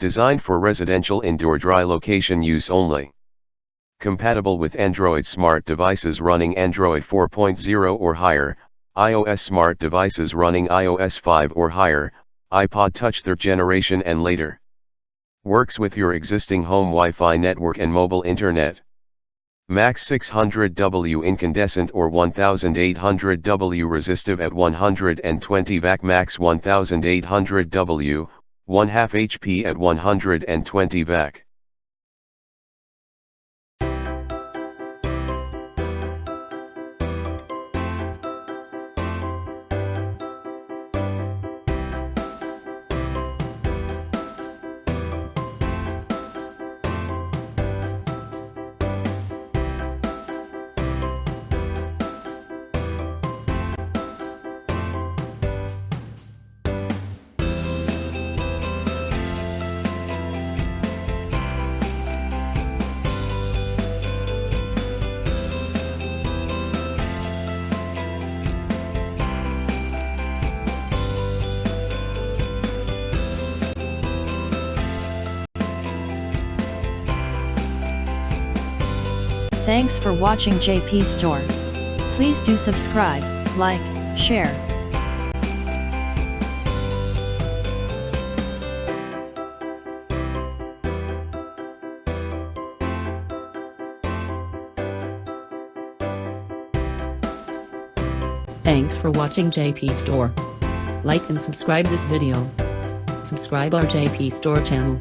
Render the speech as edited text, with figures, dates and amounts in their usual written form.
Designed for residential indoor dry location use only. Compatible with Android smart devices running Android 4.0 or higher, iOS smart devices running iOS 5 or higher, iPod Touch 3rd generation and later. Works with your existing home Wi-Fi network and mobile internet. Max 600 W Incandescent or 1800 W Resistive at 120 VAC Max 1800 W, 1/2 HP at 120 VAC. Thanks for watching JP Store. Please do subscribe, like, share. Thanks for watching JP Store. Like and subscribe this video. Subscribe our JP Store channel.